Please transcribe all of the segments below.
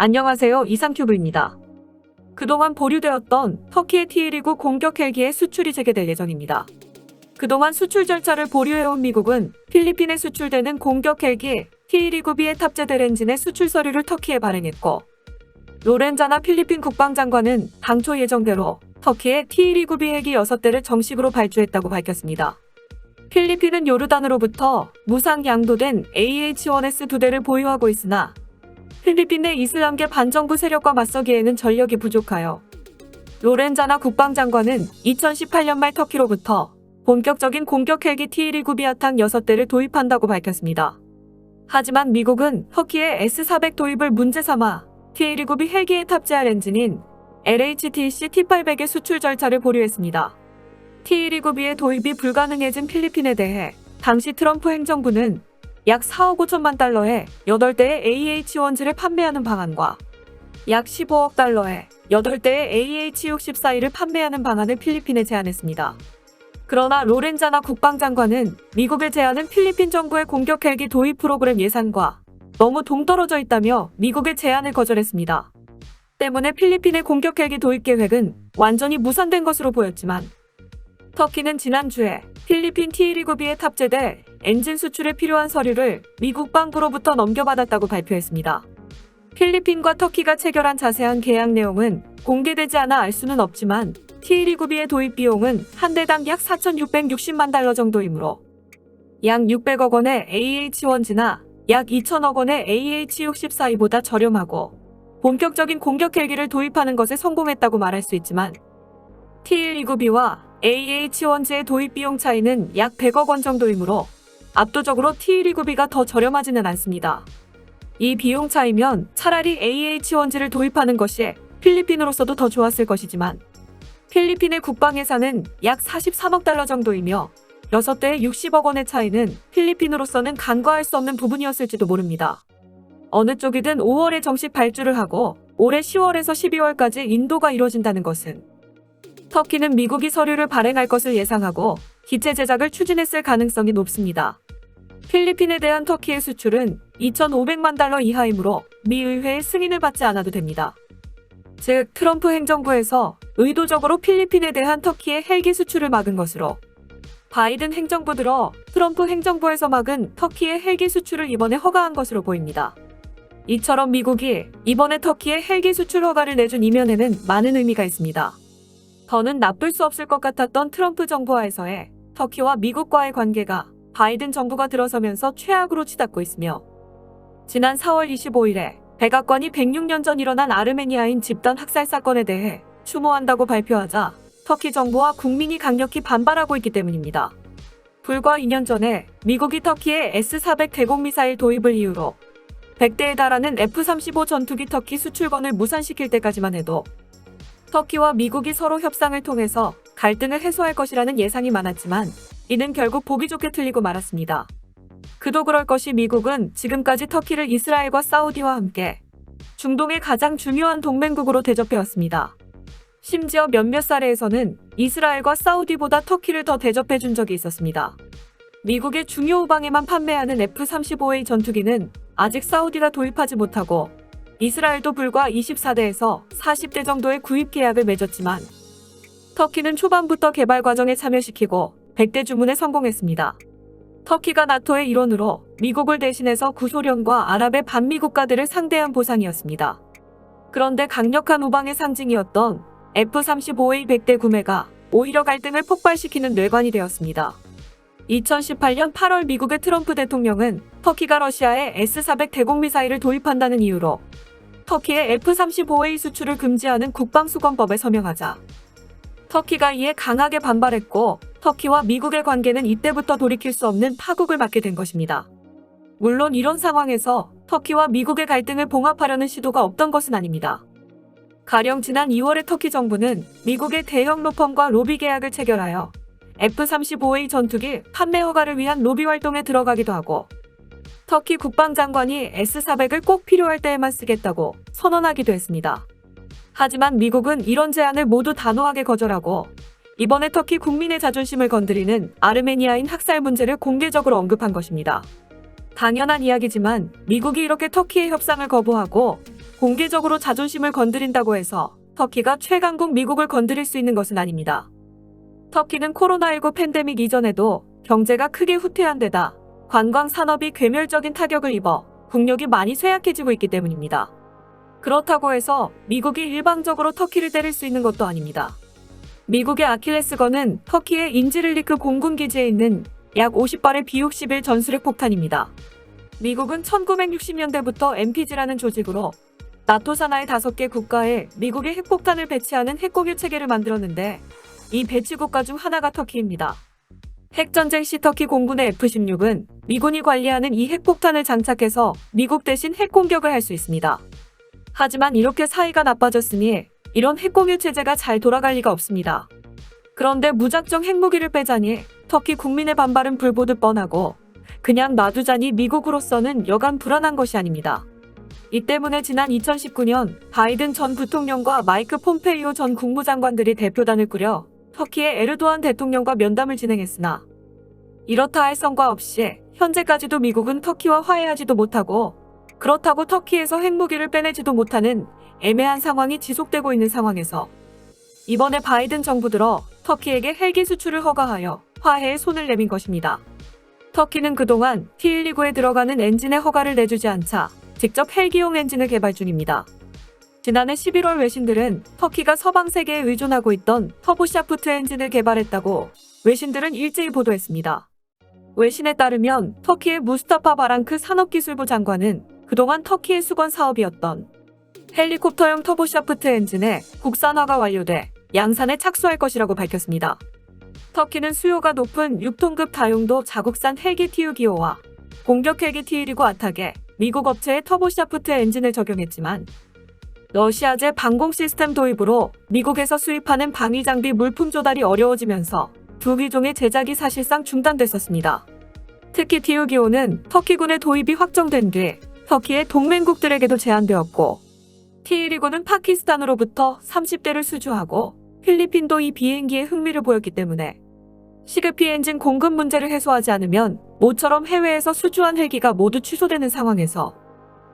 안녕하세요. 이상큐브입니다. 그동안 보류되었던 터키의 T-129 공격 헬기의 수출이 재개될 예정입니다. 그동안 수출 절차를 보류해온 미국은 필리핀에 수출되는 공격 헬기 T-129B에 탑재될 엔진의 수출 서류를 터키에 발행했고, 로렌자나 필리핀 국방장관은 당초 예정대로 터키에 T-129B 헬기 6대를 정식으로 발주했다고 밝혔습니다. 필리핀은 요르단으로부터 무상 양도된 AH-1S 2대를 보유하고 있으나 필리핀 내 이슬람계 반정부 세력과 맞서기에는 전력이 부족하여 로렌자나 국방장관은 2018년 말 터키로부터 본격적인 공격 헬기 T-129B 아탕 6대를 도입한다고 밝혔습니다. 하지만 미국은 터키의 S-400 도입을 문제 삼아 T-129B 헬기에 탑재할 엔진인 LHTC T-800의 수출 절차를 보류했습니다. T-129B의 도입이 불가능해진 필리핀에 대해 당시 트럼프 행정부는 약 4억 5천만 달러에 8대의 AH-1G를 판매하는 방안과 약 15억 달러에 8대의 AH-64E를 판매하는 방안을 필리핀에 제안했습니다. 그러나 로렌자나 국방장관은 미국의 제안은 필리핀 정부의 공격 헬기 도입 프로그램 예산과 너무 동떨어져 있다며 미국의 제안을 거절했습니다. 때문에 필리핀의 공격 헬기 도입 계획은 완전히 무산된 것으로 보였지만 터키는 지난주에 필리핀 T-129B에 탑재될 엔진 수출에 필요한 서류를 미국 방부로부터 넘겨받았다고 발표했습니다. 필리핀과 터키가 체결한 자세한 계약 내용은 공개되지 않아 알 수는 없지만 T-129B의 도입 비용은 한 대당 약 4,660만 달러 정도이므로 약 600억 원의 AH-1G나 약 2천억 원의 AH-64E보다 저렴하고 본격적인 공격 헬기를 도입하는 것에 성공했다고 말할 수 있지만 T-129B와 AH-1G의 도입 비용 차이는 약 100억 원 정도이므로 압도적으로 T-129B가 더 저렴하지는 않습니다. 이 비용 차이면 차라리 AH-1G를 도입하는 것이 필리핀으로서도 더 좋았을 것이지만 필리핀의 국방 예산은 약 43억 달러 정도이며 6대의 60억 원의 차이는 필리핀으로서는 간과할 수 없는 부분이었을지도 모릅니다. 어느 쪽이든 5월에 정식 발주를 하고 올해 10월에서 12월까지 인도가 이뤄진다는 것은 터키는 미국이 서류를 발행할 것을 예상하고 기체 제작을 추진했을 가능성이 높습니다. 필리핀에 대한 터키의 수출은 2,500만 달러 이하이므로 미 의회의 승인을 받지 않아도 됩니다. 즉, 트럼프 행정부에서 의도적으로 필리핀에 대한 터키의 헬기 수출을 막은 것으로 바이든 행정부 들어 트럼프 행정부에서 막은 터키의 헬기 수출을 이번에 허가한 것으로 보입니다. 이처럼 미국이 이번에 터키의 헬기 수출 허가를 내준 이면에는 많은 의미가 있습니다. 더는 나쁠 수 없을 것 같았던 트럼프 정부 하에서의 터키와 미국과의 관계가 바이든 정부가 들어서면서 최악으로 치닫고 있으며 지난 4월 25일에 백악관이 106년 전 일어난 아르메니아인 집단 학살 사건에 대해 추모한다고 발표하자 터키 정부와 국민이 강력히 반발하고 있기 때문입니다. 불과 2년 전에 미국이 터키의 S-400 대공 미사일 도입을 이유로 100대에 달하는 F-35 전투기 터키 수출권을 무산시킬 때까지만 해도 터키와 미국이 서로 협상을 통해서 갈등을 해소할 것이라는 예상이 많았지만 이는 결국 보기 좋게 틀리고 말았습니다. 그도 그럴 것이 미국은 지금까지 터키를 이스라엘과 사우디와 함께 중동의 가장 중요한 동맹국으로 대접해왔습니다. 심지어 몇몇 사례에서는 이스라엘과 사우디보다 터키를 더 대접해준 적이 있었습니다. 미국의 중요 우방에만 판매하는 F-35A 전투기는 아직 사우디가 도입하지 못하고 이스라엘도 불과 24대에서 40대 정도의 구입 계약을 맺었지만 터키는 초반부터 개발 과정에 참여시키고 100대 주문에 성공했습니다. 터키가 나토의 일원으로 미국을 대신해서 구소련과 아랍의 반미 국가들을 상대한 보상이었습니다. 그런데 강력한 우방의 상징이었던 F-35A 100대 구매가 오히려 갈등을 폭발시키는 뇌관이 되었습니다. 2018년 8월 미국의 트럼프 대통령은 터키가 러시아에 S-400 대공미사일을 도입한다는 이유로 터키의 F-35A 수출을 금지하는 국방수권법에 서명하자 터키가 이에 강하게 반발했고 터키와 미국의 관계는 이때부터 돌이킬 수 없는 파국을 맞게 된 것입니다. 물론 이런 상황에서 터키와 미국의 갈등을 봉합하려는 시도가 없던 것은 아닙니다. 가령 지난 2월에 터키 정부는 미국의 대형 로펌과 로비 계약을 체결하여 F-35A 전투기 판매 허가를 위한 로비 활동에 들어가기도 하고 터키 국방장관이 S-400을 꼭 필요할 때에만 쓰겠다고 선언하기도 했습니다. 하지만 미국은 이런 제안을 모두 단호하게 거절하고 이번에 터키 국민의 자존심을 건드리는 아르메니아인 학살 문제를 공개적으로 언급한 것입니다. 당연한 이야기지만 미국이 이렇게 터키의 협상을 거부하고 공개적으로 자존심을 건드린다고 해서 터키가 최강국 미국을 건드릴 수 있는 것은 아닙니다. 터키는 코로나19 팬데믹 이전에도 경제가 크게 후퇴한 데다 관광 산업이 괴멸적인 타격을 입어 국력이 많이 쇠약해지고 있기 때문입니다. 그렇다고 해서 미국이 일방적으로 터키를 때릴 수 있는 것도 아닙니다. 미국의 아킬레스건은 터키의 인지를리크 공군기지에 있는 약 50발의 B-61 전술핵 폭탄입니다. 미국은 1960년대부터 MPG라는 조직으로 나토 산하의 5개 국가에 미국의 핵폭탄을 배치하는 핵공유 체계를 만들었는데 이 배치 국가 중 하나가 터키입니다. 핵전쟁 시 터키 공군의 F-16은 미군이 관리하는 이 핵폭탄을 장착해서 미국 대신 핵공격을 할 수 있습니다. 하지만 이렇게 사이가 나빠졌으니 이런 핵공유 체제가 잘 돌아갈 리가 없습니다. 그런데 무작정 핵무기를 빼자니 터키 국민의 반발은 불보듯 뻔하고 그냥 놔두자니 미국으로서는 여간 불안한 것이 아닙니다. 이 때문에 지난 2019년 바이든 전 부통령과 마이크 폼페이오 전 국무장관들이 대표단을 꾸려 터키의 에르도안 대통령과 면담을 진행했으나 이렇다 할 성과 없이 현재까지도 미국은 터키와 화해하지도 못하고 그렇다고 터키에서 핵무기를 빼내지도 못하는 애매한 상황이 지속되고 있는 상황에서 이번에 바이든 정부 들어 터키에게 헬기 수출을 허가하여 화해에 손을 내민 것입니다. 터키는 그동안 T-129에 들어가는 엔진의 허가를 내주지 않자 직접 헬기용 엔진을 개발 중입니다. 지난해 11월 외신들은 터키가 서방 세계에 의존하고 있던 터보샤프트 엔진을 개발했다고 외신들은 일제히 보도했습니다. 외신에 따르면 터키의 무스타파 바랑크 산업기술부 장관은 그동안 터키의 수건 사업이었던 헬리콥터용 터보샤프트 엔진의 국산화가 완료돼 양산에 착수할 것이라고 밝혔습니다. 터키는 수요가 높은 6톤급 다용도 자국산 헬기 TU-기호와 공격 헬기 T-129 아탁에 미국 업체의 터보샤프트 엔진을 적용했지만 러시아제 방공 시스템 도입으로 미국에서 수입하는 방위 장비 물품 조달이 어려워지면서 두 기종의 제작이 사실상 중단됐었습니다. 특히 TU-기호는 터키군의 도입이 확정된 뒤 터키의 동맹국들에게도 제한되었고 T-129는 파키스탄으로부터 30대를 수주하고 필리핀도 이 비행기에 흥미를 보였기 때문에 시급히 엔진 공급 문제를 해소하지 않으면 모처럼 해외에서 수주한 헬기가 모두 취소되는 상황에서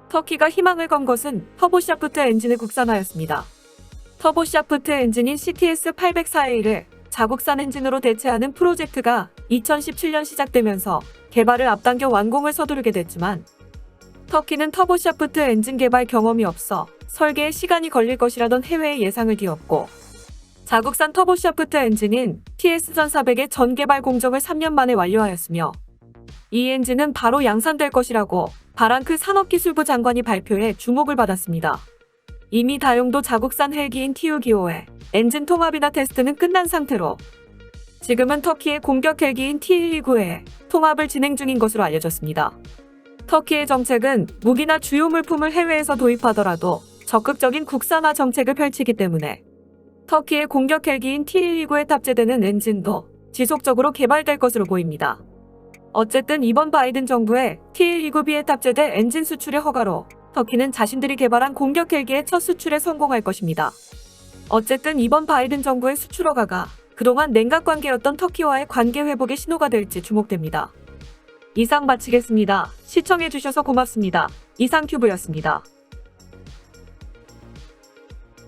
터키가 희망을 건 것은 터보샤프트 엔진의 국산화였습니다. 터보샤프트 엔진인 CTS-804A를 자국산 엔진으로 대체하는 프로젝트가 2017년 시작되면서 개발을 앞당겨 완공을 서두르게 됐지만 터키는 터보샤프트 엔진 개발 경험이 없어 설계에 시간이 걸릴 것이라던 해외의 예상을 뒤엎고 자국산 터보샤프트 엔진인 TS-1400의 전개발 공정을 3년 만에 완료하였으며 이 엔진은 바로 양산될 것이라고 바랑크 산업기술부 장관이 발표해 주목을 받았습니다. 이미 다용도 자국산 헬기인 TU-기호의 엔진 통합이나 테스트는 끝난 상태로 지금은 터키의 공격 헬기인 T-129의 통합을 진행 중인 것으로 알려졌습니다. 터키의 정책은 무기나 주요 물품을 해외에서 도입하더라도 적극적인 국산화 정책을 펼치기 때문에 터키의 공격 헬기인 T-129에 탑재되는 엔진도 지속적으로 개발될 것으로 보입니다. 어쨌든 이번 바이든 정부의 T-129B에 탑재된 엔진 수출의 허가로 터키는 자신들이 개발한 공격 헬기의 첫 수출에 성공할 것입니다. 어쨌든 이번 바이든 정부의 수출 허가가 그동안 냉각관계였던 터키와의 관계 회복의 신호가 될지 주목됩니다. 이상 마치겠습니다. 시청해주셔서 고맙습니다. 이상큐브였습니다.